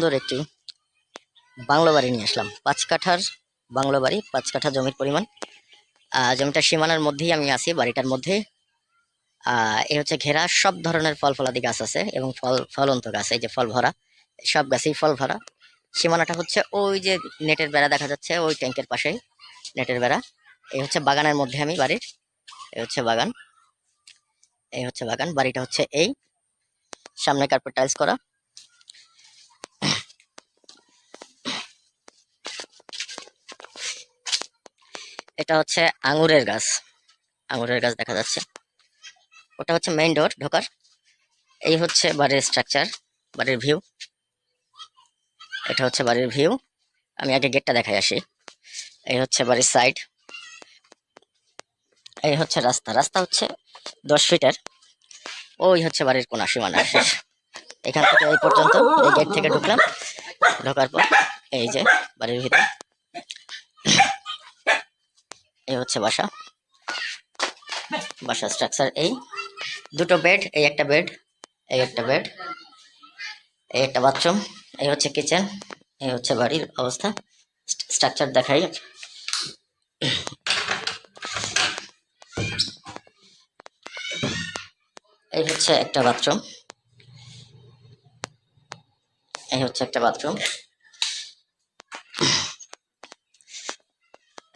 সুন্দর একটি বাংলো বাড়ি নিয়ে আসলাম। ৫ কাঠার বাংলো বাড়ি, ৫ কাঠা জমির পরিমাণ। জমিটা সীমানার মধ্যেই আমি আছি, বাড়িটার মধ্যে। এই হচ্ছে ঘেরা, সব ধরনের ফল ফলাদি গাছ আছে এবং ফলন্ত গাছ, এই যে ফল ভরা, সব গাছেই ফল ভরা। সীমানাটা হচ্ছে ওই যে নেটের বেড়া দেখা যাচ্ছে, ওই ট্যাঙ্কের পাশেই নেটের বেড়া। এই হচ্ছে বাগানের মধ্যে আমি বাড়ির, এই হচ্ছে বাগান, এই হচ্ছে বাগান। বাড়িটা হচ্ছে এই, সামনে কার্পেট টাইলস করা। এটা হচ্ছে আঙুরের গাছ, আঙুরের গাছ দেখা যাচ্ছে। ওটা হচ্ছে মেইন ডোর ঢোকার। এই হচ্ছে বাড়ির স্ট্রাকচার, বাড়ির ভিউ। এটা হচ্ছে বাড়ির ভিউ। আমি আগে গেটটা দেখাই আসি। এই হচ্ছে বাড়ির সাইড, এই হচ্ছে রাস্তা। রাস্তা হচ্ছে 10 ফিটের। ওই হচ্ছে বাড়ির কোনা, সীমানা শেষ। এখান থেকে এই পর্যন্ত, এই গেট থেকে ঢুকলাম, ঢোকার পর এই যে বাড়ির ভিতর, এই হচ্ছে বাসা। বাসার স্ট্রাকচার এই, দুটো বেড, এই একটা বেড, এই একটা বেড, এই একটা বাথরুম, এই হচ্ছে কিচেন। এই হচ্ছে বাড়ির অবস্থা, স্ট্রাকচার দেখাই। এই হচ্ছে একটা বাথরুম, এই হচ্ছে একটা বাথরুম,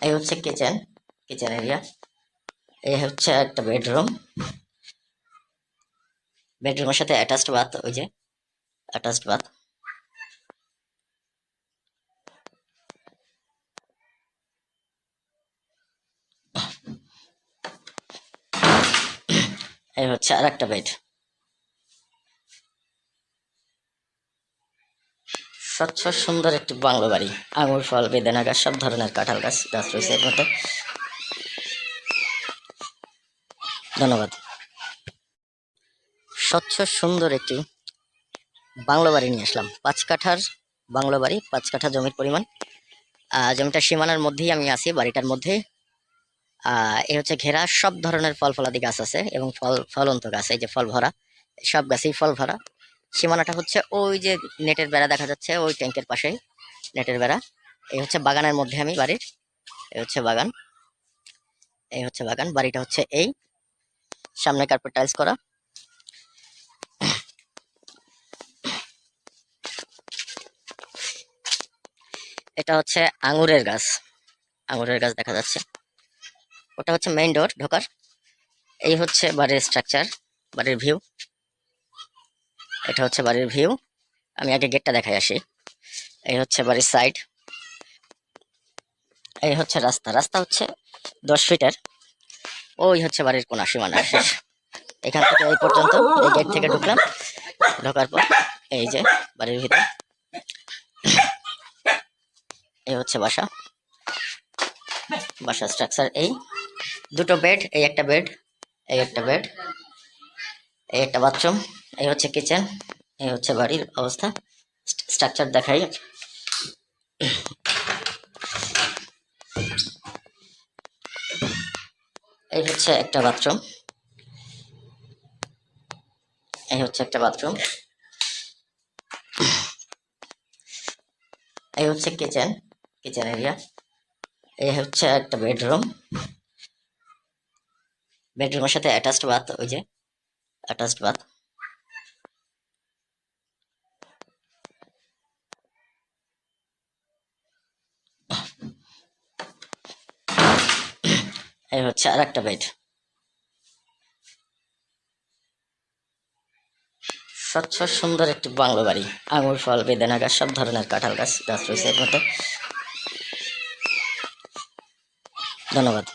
এই হচ্ছে কিচেন, কিচেন এরিয়া। এই হচ্ছে একটা বেডরুম, বেডরুমের সাথে অ্যাটাচড বাথ, ওই যে অ্যাটাচড বাথ। এই হচ্ছে আর একটা বেড। স্বচ্ছ সুন্দর একটি বাংলো বাড়ি। আঙুর ফল, বেদানা গাছ, সব ধরনের কাঁঠাল গাছ রয়েছে এর মধ্যে। ধন্যবাদ। স্বচ্ছ সুন্দর একটি বাংলো বাড়ি নিয়ে আসলাম। ৫ কাঠার বাংলো বাড়ি, ৫ কাঠা জমির পরিমাণ। জমিটা সীমানার মধ্যেই আমি আছি, বাড়িটার মধ্যে। এই হচ্ছে ঘেরা, সব ধরনের ফল ফলাদি গাছ আছে এবং ফলন্ত গাছ, এই যে ফল ভরা, সব গাছেই ফল ভরা। সীমানাটা হচ্ছে ওই যে নেটের বেড়া দেখা যাচ্ছে, ওই ট্যাঙ্কের পাশেই নেটের বেড়া। এই হচ্ছে বাগানের মধ্যে আমি বাড়ির, এই হচ্ছে বাগান, এই হচ্ছে বাগান। বাড়িটা হচ্ছে এই, সামনে কার্পেট টাইলস করা। এটা হচ্ছে আঙুরের গাছ, আঙুরের গাছ দেখা যাচ্ছে। ওটা হচ্ছে মেইন ডোর ঢোকার। এই হচ্ছে বাড়ির স্ট্রাকচার, বাড়ির ভিউ। এটা হচ্ছে বাড়ির ভিউ। আমি আগে গেটটা দেখাই আসি। এই হচ্ছে বাড়ির সাইড, এই হচ্ছে রাস্তা। রাস্তা হচ্ছে 10 ফিটের। ওই হচ্ছে বাড়ির কোনা, সীমানা শেষ। এখান থেকে এই পর্যন্ত, এই গেট থেকে ঢুকলাম, ঢোকার পর এই যে বাড়ির ভিতর, এই হচ্ছে বাসা। বাসার স্ট্রাকচার এই, দুটো বেড, এই একটা বেড, এই একটা বেড, এই একটা বাথরুম, এই হচ্ছে কিচেন। এই হচ্ছে বাড়ির অবস্থা, স্ট্রাকচার দেখাই। এই হচ্ছে একটা বাথরুম, এই হচ্ছে একটা বাথরুম, এই হচ্ছে কিচেন, কিচেন এরিয়া। এই হচ্ছে একটা বেডরুম, বেডরুমের সাথে অ্যাটাচড বাথ, ওই যে অ্যাটাচড বাথ। এই হচ্ছে আর একটা বেড। স্বচ্ছ সুন্দর একটি বাংলো বাড়ি। আঙুর ফল, বেদানা গাছ, সব ধরনের কাঁঠাল গাছ রয়েছে এর মধ্যে। ধন্যবাদ।